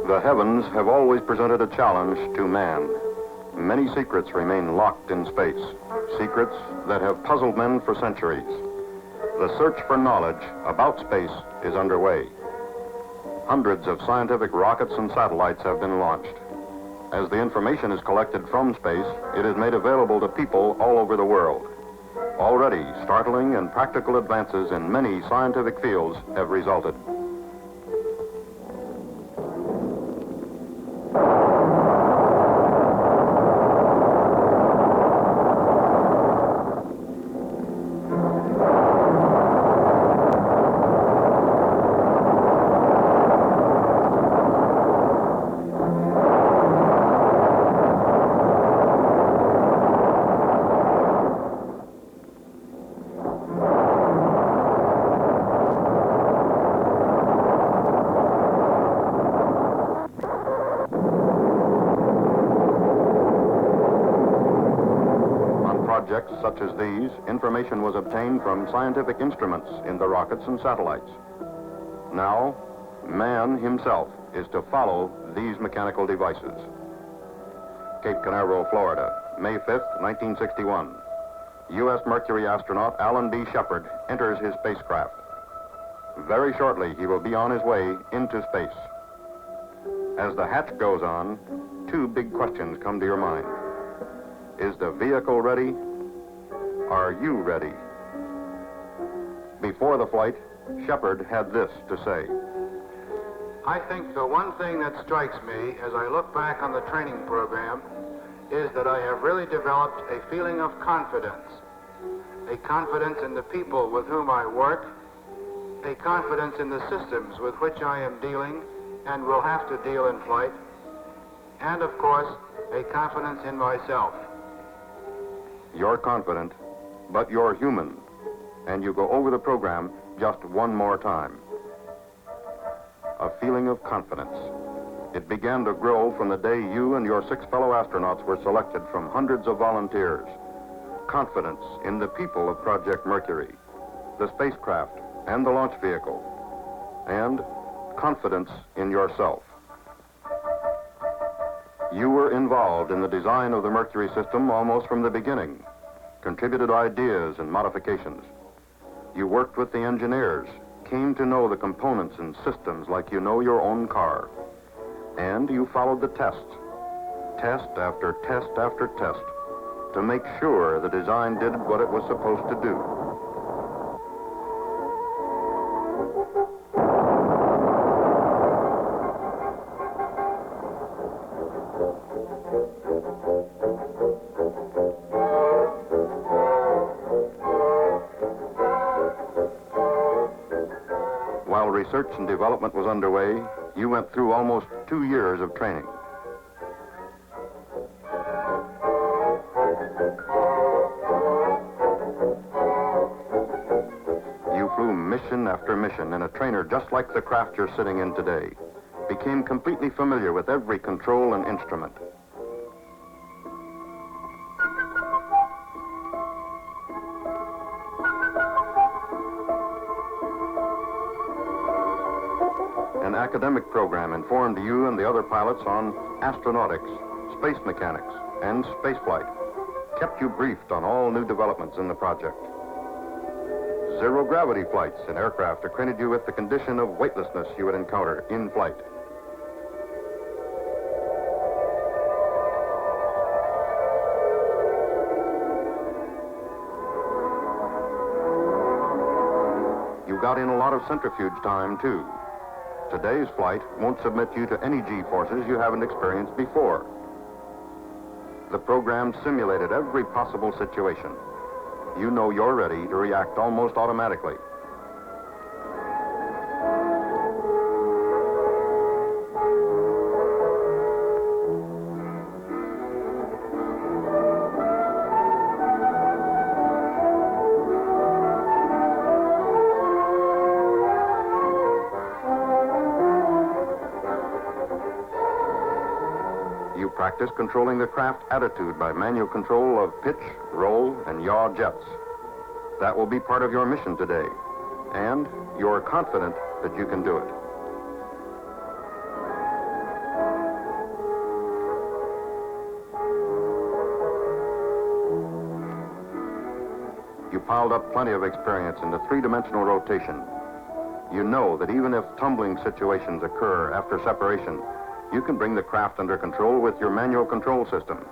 The heavens have always presented a challenge to man. Many secrets remain locked in space, secrets that have puzzled men for centuries. The search for knowledge about space is underway. Hundreds of scientific rockets and satellites have been launched. As the information is collected from space, it is made available to people all over the world. Already, startling and practical advances in many scientific fields have resulted. Projects such as these, information was obtained from scientific instruments in the rockets and satellites. Now, man himself is to follow these mechanical devices. Cape Canaveral, Florida, May 5th, 1961. U.S. Mercury astronaut Alan B. Shepard enters his spacecraft. Very shortly, he will be on his way into space. As the hatch goes on, two big questions come to your mind. Is the vehicle ready? Are you ready? Before the flight, Shepard had this to say. I think the one thing that strikes me as I look back on the training program is that I have really developed a feeling of confidence. A confidence in the people with whom I work, a confidence in the systems with which I am dealing and will have to deal in flight, and of course, a confidence in myself. You're confident, but you're human, and you go over the program just one more time. A feeling of confidence. It began to grow from the day you and your 6 fellow astronauts were selected from hundreds of volunteers. Confidence in the people of Project Mercury, the spacecraft, and the launch vehicle, and confidence in yourself. You were involved in the design of the Mercury system almost from the beginning, contributed ideas and modifications. You worked with the engineers, came to know the components and systems like you know your own car. And you followed the tests, test after test after test, to make sure the design did what it was supposed to do. While research and development was underway, you went through almost 2 years of training. You flew mission after mission in a trainer just like the craft you're sitting in today, became completely familiar with every control and instrument. An academic program informed you and the other pilots on astronautics, space mechanics, and spaceflight, kept you briefed on all new developments in the project. Zero-gravity flights in aircraft acquainted you with the condition of weightlessness you would encounter in flight. You got in a lot of centrifuge time, too. Today's flight won't submit you to any G-forces you haven't experienced before. The program simulated every possible situation. You know you're ready to react almost automatically. You practice controlling the craft attitude by manual control of pitch, roll, and yaw jets. That will be part of your mission today, and you're confident that you can do it. piled up plenty of experience in the three-dimensional rotation. You know that even if tumbling situations occur after separation, you can bring the craft under control with your manual control system.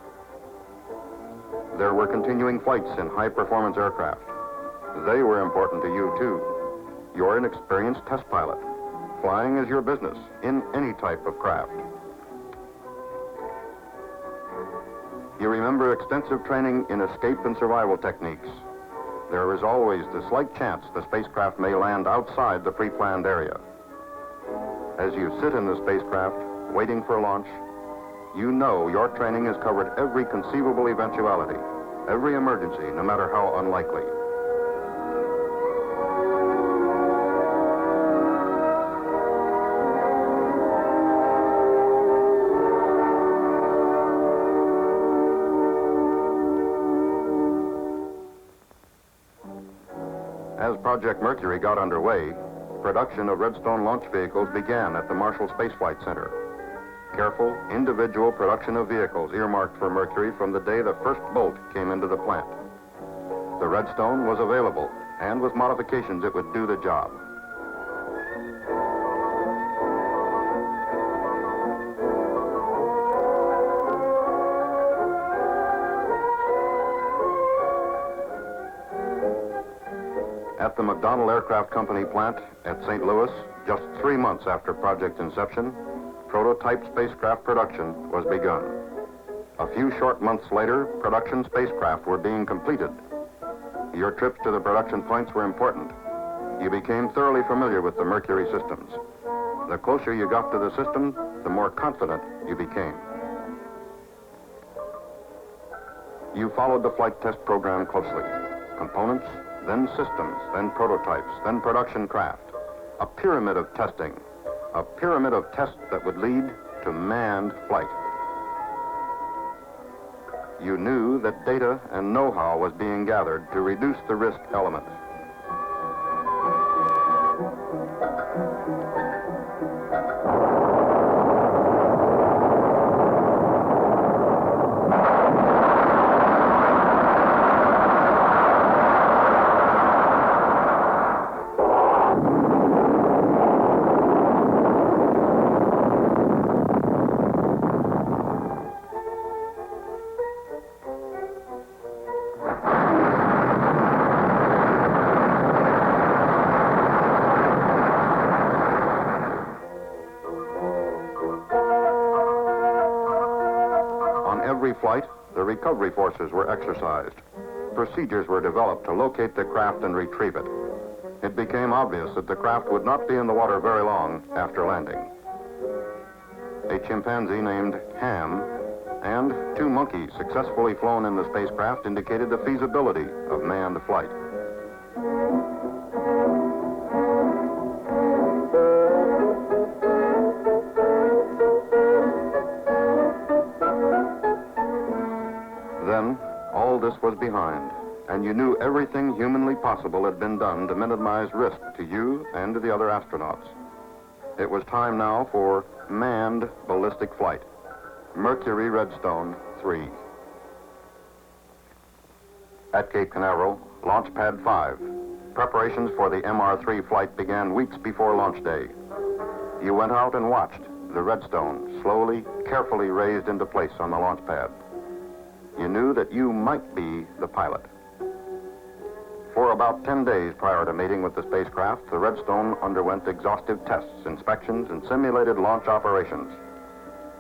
There were continuing flights in high-performance aircraft. They were important to you, too. You're an experienced test pilot. Flying is your business in any type of craft. You remember extensive training in escape and survival techniques. There is always the slight chance the spacecraft may land outside the pre-planned area. As you sit in the spacecraft, waiting for launch, you know your training has covered every conceivable eventuality, every emergency, no matter how unlikely. As Project Mercury got underway, production of Redstone launch vehicles began at the Marshall Space Flight Center. Careful, individual production of vehicles earmarked for Mercury from the day the first bolt came into the plant. The Redstone was available, and with modifications it would do the job. At the McDonnell Aircraft Company plant at St. Louis, just 3 months after project inception, prototype spacecraft production was begun. A few short months later, production spacecraft were being completed. Your trips to the production points were important. You became thoroughly familiar with the Mercury systems. The closer you got to the system, the more confident you became. You followed the flight test program closely. Components, then systems, then prototypes, then production craft. A pyramid of testing. A pyramid of tests that would lead to manned flight. You knew that data and know-how was being gathered to reduce the risk element. Every flight, the recovery forces were exercised. Procedures were developed to locate the craft and retrieve it. It became obvious that the craft would not be in the water very long after landing. A chimpanzee named Ham and 2 monkeys successfully flown in the spacecraft indicated the feasibility of manned flight. Then, all this was behind, and you knew everything humanly possible had been done to minimize risk to you and to the other astronauts. It was time now for manned ballistic flight. Mercury Redstone 3. At Cape Canaveral, Launch Pad 5. Preparations for the MR3 flight began weeks before launch day. You went out and watched the Redstone slowly, carefully raised into place on the launch pad. You knew that you might be the pilot. For about 10 days prior to mating with the spacecraft, the Redstone underwent exhaustive tests, inspections, and simulated launch operations.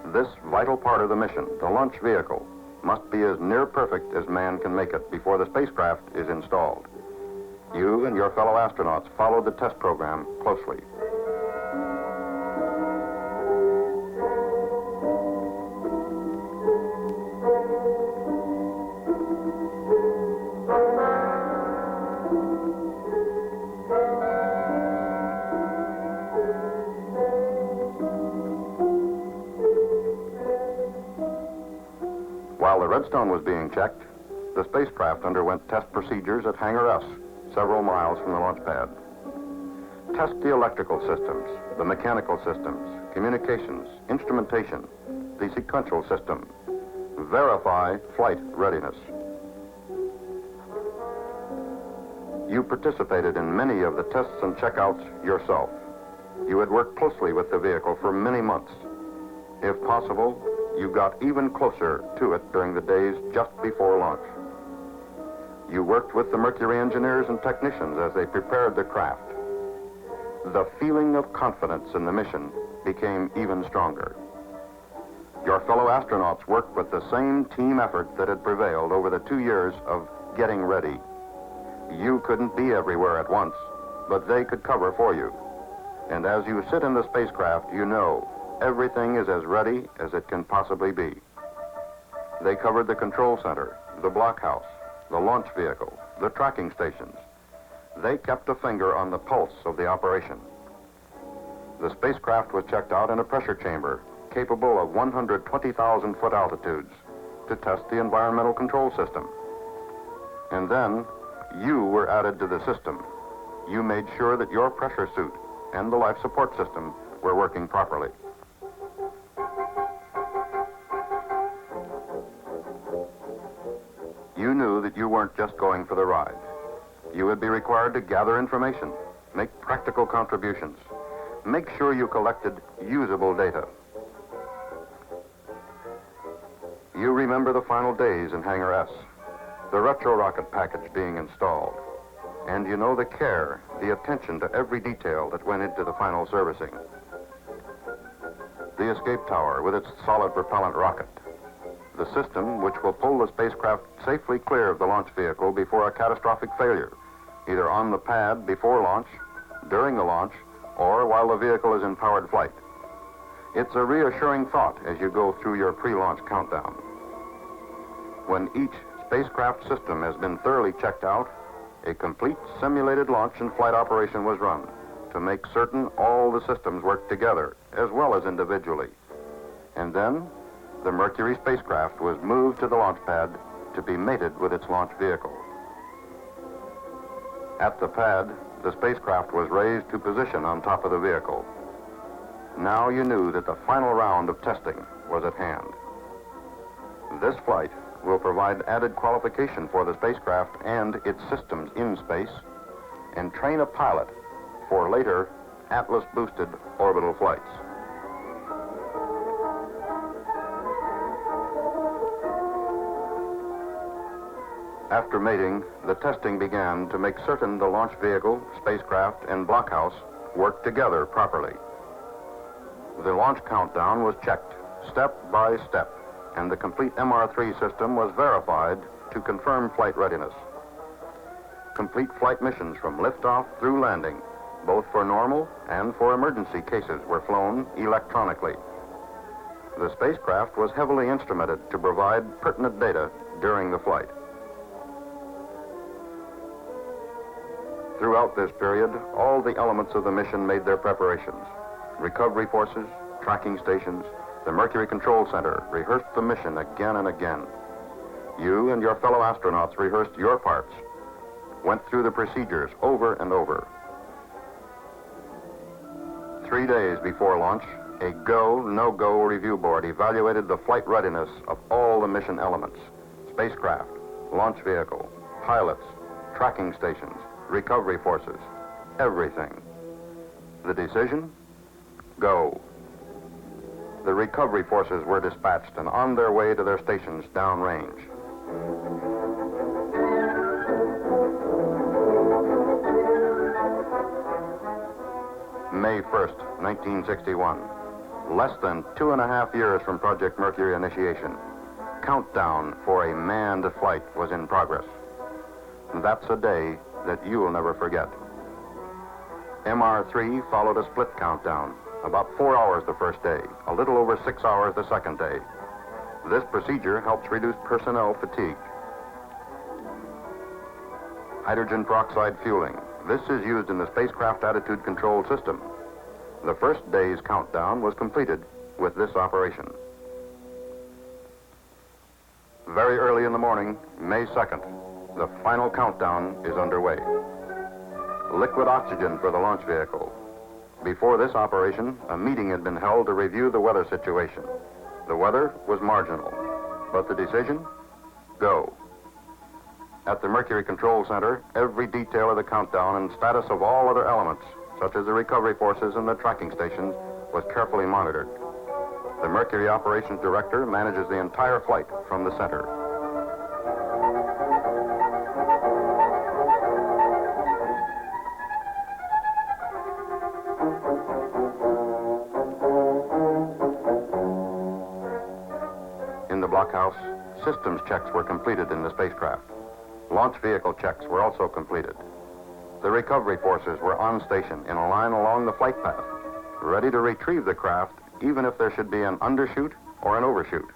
This vital part of the mission, the launch vehicle, must be as near perfect as man can make it before the spacecraft is installed. You and your fellow astronauts followed the test program closely. While the Redstone was being checked, the spacecraft underwent test procedures at Hangar S, several miles from the launch pad. Test the electrical systems, the mechanical systems, communications, instrumentation, the sequential system. Verify flight readiness. You participated in many of the tests and checkouts yourself. You had worked closely with the vehicle for many months. If possible, you got even closer to it during the days just before launch. You worked with the Mercury engineers and technicians as they prepared the craft. The feeling of confidence in the mission became even stronger. Your fellow astronauts worked with the same team effort that had prevailed over the 2 years of getting ready. You couldn't be everywhere at once, but they could cover for you. And as you sit in the spacecraft, you know everything is as ready as it can possibly be. They covered the control center, the blockhouse, the launch vehicle, the tracking stations. They kept a finger on the pulse of the operation. The spacecraft was checked out in a pressure chamber capable of 120,000-foot altitudes to test the environmental control system. And then you were added to the system. You made sure that your pressure suit and the life support system were working properly. You knew that you weren't just going for the ride. You would be required to gather information, make practical contributions, make sure you collected usable data. You remember the final days in Hangar S, the retro rocket package being installed, and you know the care, the attention to every detail that went into the final servicing. The escape tower with its solid propellant rocket, the system which will pull the spacecraft safely clear of the launch vehicle before a catastrophic failure, either on the pad before launch, during the launch, or while the vehicle is in powered flight. It's a reassuring thought as you go through your pre-launch countdown. When each spacecraft system has been thoroughly checked out, a complete simulated launch and flight operation was run to make certain all the systems work together as well as individually. And then the Mercury spacecraft was moved to the launch pad to be mated with its launch vehicle. At the pad, the spacecraft was raised to position on top of the vehicle. Now you knew that the final round of testing was at hand. This flight will provide added qualification for the spacecraft and its systems in space and train a pilot for later Atlas-boosted orbital flights. After mating, the testing began to make certain the launch vehicle, spacecraft, and blockhouse worked together properly. The launch countdown was checked step by step, and the complete MR3 system was verified to confirm flight readiness. Complete flight missions from liftoff through landing, both for normal and for emergency cases, were flown electronically. The spacecraft was heavily instrumented to provide pertinent data during the flight. Throughout this period, all the elements of the mission made their preparations. Recovery forces, tracking stations, the Mercury Control Center rehearsed the mission again and again. You and your fellow astronauts rehearsed your parts, went through the procedures over and over. 3 days before launch, a go, no-go review board evaluated the flight readiness of all the mission elements: spacecraft, launch vehicle, pilots, tracking stations, recovery forces, everything. The decision? Go. The recovery forces were dispatched and on their way to their stations downrange. May 1st, 1961. Less than 2.5 years from Project Mercury initiation. Countdown for a manned flight was in progress. That's a day that you will never forget. MR3 followed a split countdown, about 4 hours the first day, a little over 6 hours the second day. This procedure helps reduce personnel fatigue. Hydrogen peroxide fueling. This is used in the spacecraft attitude control system. The first day's countdown was completed with this operation. Very early in the morning, May 2nd, the final countdown is underway. Liquid oxygen for the launch vehicle. Before this operation, a meeting had been held to review the weather situation. The weather was marginal, but the decision? Go. At the Mercury Control Center, every detail of the countdown and status of all other elements, such as the recovery forces and the tracking stations, was carefully monitored. The Mercury Operations Director manages the entire flight from the center. In the blockhouse, systems checks were completed in the spacecraft. Launch vehicle checks were also completed. The recovery forces were on station in a line along the flight path, ready to retrieve the craft even if there should be an undershoot or an overshoot.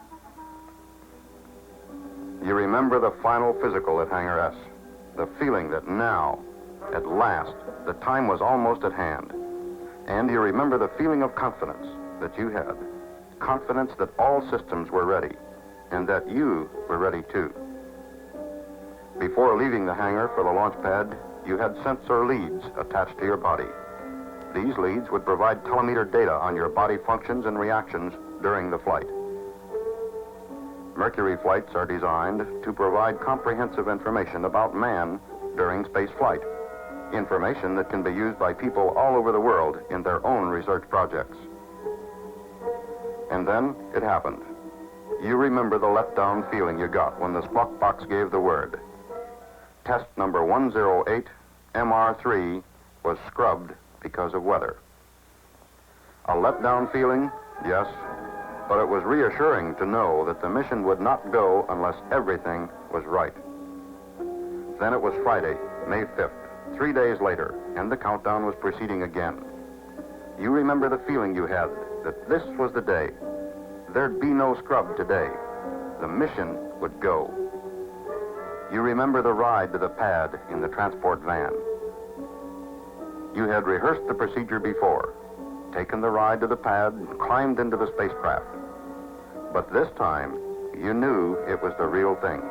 You remember the final physical at Hangar S, the feeling that now, at last, the time was almost at hand. And you remember the feeling of confidence that you had, confidence that all systems were ready, and that you were ready too. Before leaving the hangar for the launch pad, you had sensor leads attached to your body. These leads would provide telemeter data on your body functions and reactions during the flight. Mercury flights are designed to provide comprehensive information about man during space flight, information that can be used by people all over the world in their own research projects. And then it happened. You remember the letdown feeling you got when the squawk box gave the word. Test number 108, MR3, was scrubbed because of weather. A letdown feeling, yes, but it was reassuring to know that the mission would not go unless everything was right. Then it was Friday, May 5th, 3 days later, and the countdown was proceeding again. You remember the feeling you had that this was the day. There'd be no scrub today. The mission would go. You remember the ride to the pad in the transport van. You had rehearsed the procedure before, taken the ride to the pad, and climbed into the spacecraft. But this time, you knew it was the real thing.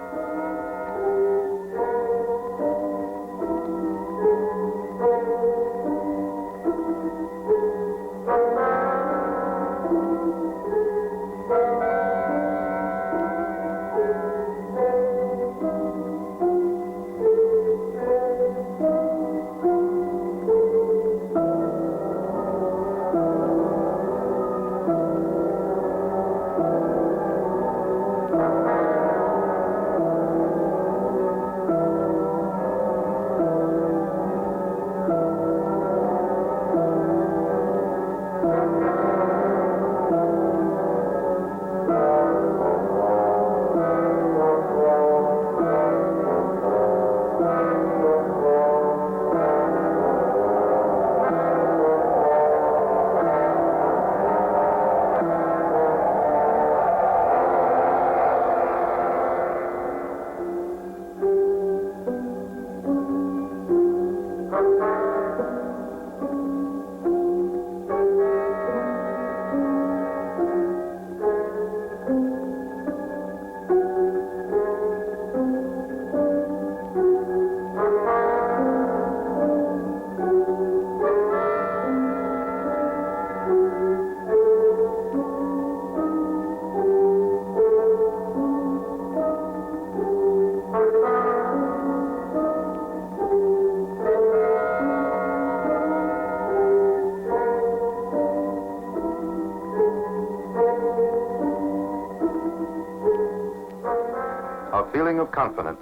A feeling of confidence.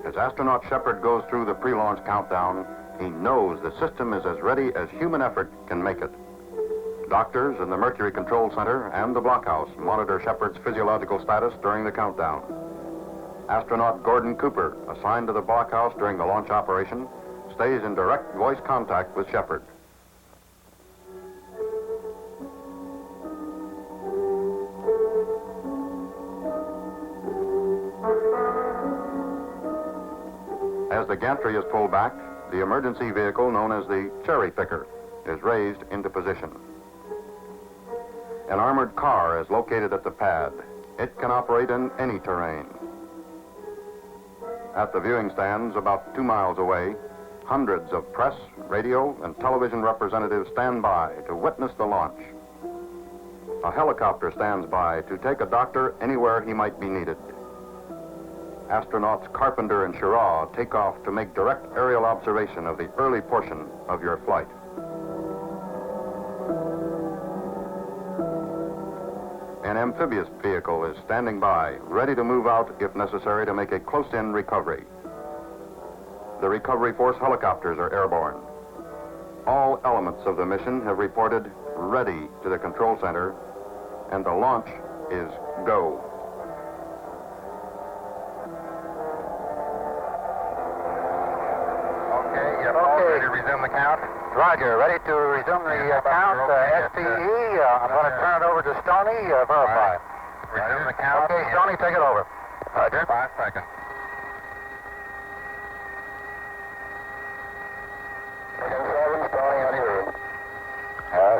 As astronaut Shepard goes through the pre-launch countdown, he knows the system is as ready as human effort can make it. Doctors in the Mercury Control Center and the blockhouse monitor Shepard's physiological status during the countdown. Astronaut Gordon Cooper, assigned to the blockhouse during the launch operation, stays in direct voice contact with Shepard. As the gantry is pulled back, the emergency vehicle known as the cherry picker is raised into position. An armored car is located at the pad. It can operate in any terrain. At the viewing stands about 2 miles away, hundreds of press, radio, and television representatives stand by to witness the launch. A helicopter stands by to take a doctor anywhere he might be needed. astronauts Carpenter and Schirra take off to make direct aerial observation of the early portion of your flight. An amphibious vehicle is standing by, ready to move out if necessary to make a close-in recovery. The recovery force helicopters are airborne. All elements of the mission have reported ready to the control center, and the launch is go. Okay, to resume the count. Roger, ready to resume the count. SPE, I'm going to turn it over to Stoney, verify. Resume the count. Okay, Stoney, take it over. Roger. 5 seconds. 7, Stoney, on your room.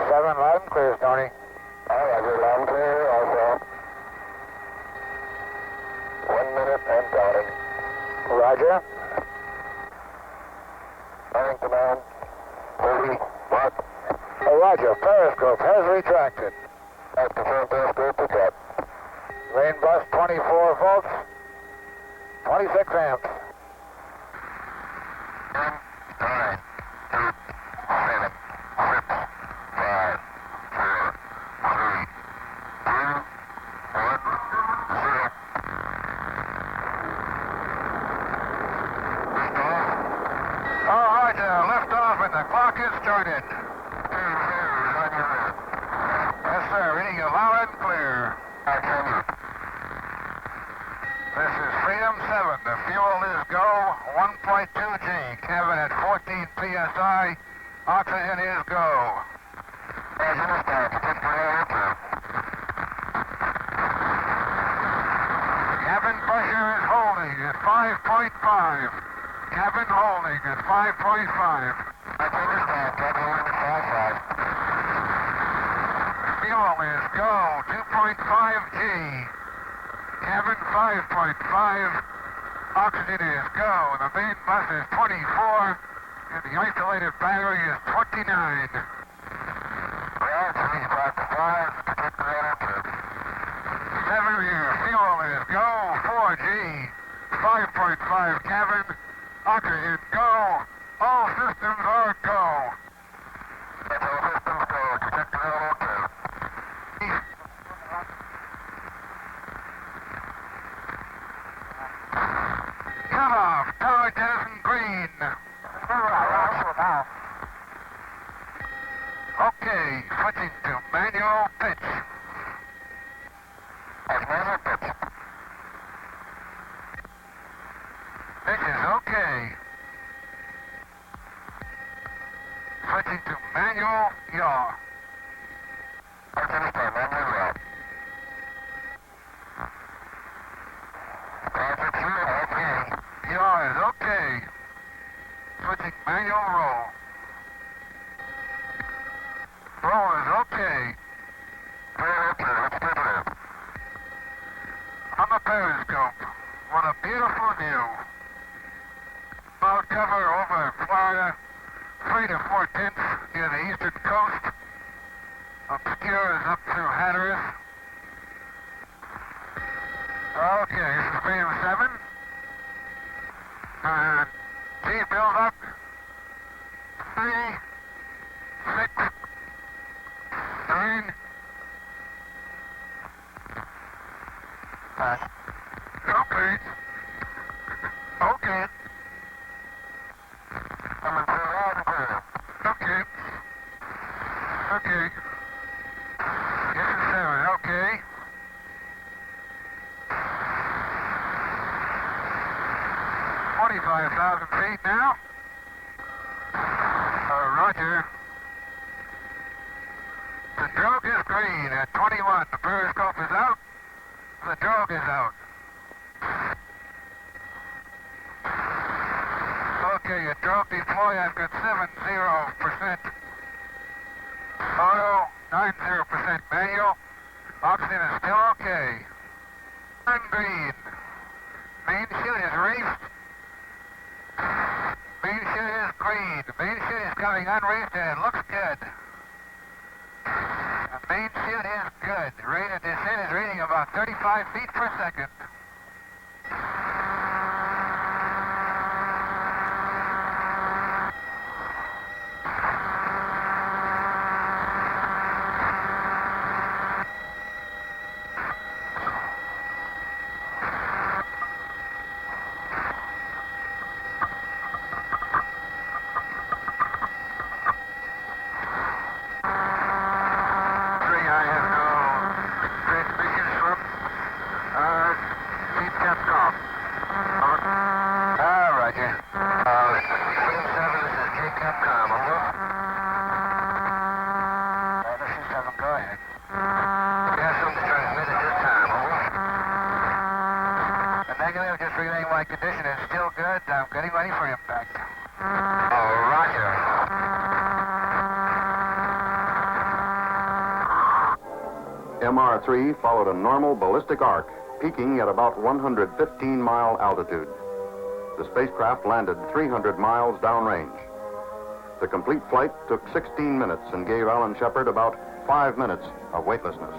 7, loud and clear, Stoney. Roger, loud and clear, also. 1 minute and counting. Roger. Firing command. 30 watt. Roger, periscope has retracted. At confirmed periscope to cut. Main bus 24 volts, 26 amps. 10, 9, 8, 7, 6, 5, 4, 3, 2, 1, 0. All right, lift off and the clock is started. Yes, sir, reading you loud and clear. This is Freedom 7. The fuel is go, 1.2 G. Cabin at 14 PSI. Oxygen is go. Cabin pressure is holding at 5.5. Cabin holding at 5.5. Fuel is go, 2.5 G. Cabin 5.5. Oxygen is go. The main bus is 24, and the isolated battery is 29. Seven here. Fuel is go, 4G. 5.5 cabin. Oxygen go. All systems are go. Cut off. Tower jettison green. Okay, switching to manual pitch. Pitch is okay. Switching to manual yaw. Yaw is okay. Switching manual roll. Roll is okay. On the periscope, what a beautiful view. Cloud cover over Florida, 3 to 4/10 near the eastern coast. Obscures up through Hatteras. Okay, this is Freedom 7. And T build up. 3, 6, 9. Okay. Okay. Okay. Okay. This is 7. Okay. $45,000 feet now. Roger. The drogue is green at 21. The periscope is out. The drogue is out. Okay, your drogue deploy. I've got 70%. Auto, 90% manual. Oxygen is still okay. And green. Main chute is reefed. Main chute is green. Main chute is coming unreefed and it looks good. The main chute is good. Rate of descent is reading about 35 feet per second. Negative, just relaying my condition is still good. I'm getting ready for impact. Oh, roger. MR3 followed a normal ballistic arc, peaking at about 115-mile altitude. The spacecraft landed 300 miles downrange. The complete flight took 16 minutes and gave Alan Shepard about 5 minutes of weightlessness.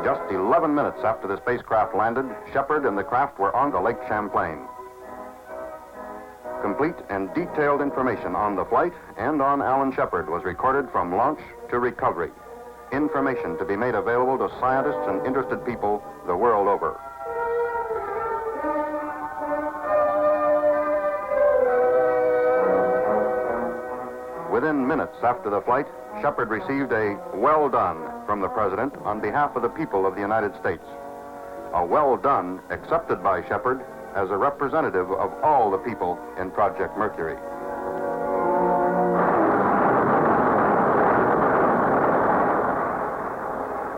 Just 11 minutes after the spacecraft landed, Shepard and the craft were on the Lake Champlain. Complete and detailed information on the flight and on Alan Shepard was recorded from launch to recovery. Information to be made available to scientists and interested people the world over. Within minutes after the flight, Shepard received a "well done" from the President on behalf of the people of the United States. A "well done" accepted by Shepard as a representative of all the people in Project Mercury.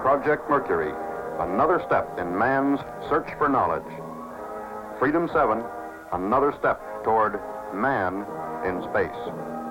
Project Mercury, another step in man's search for knowledge. Freedom 7, another step toward man in space.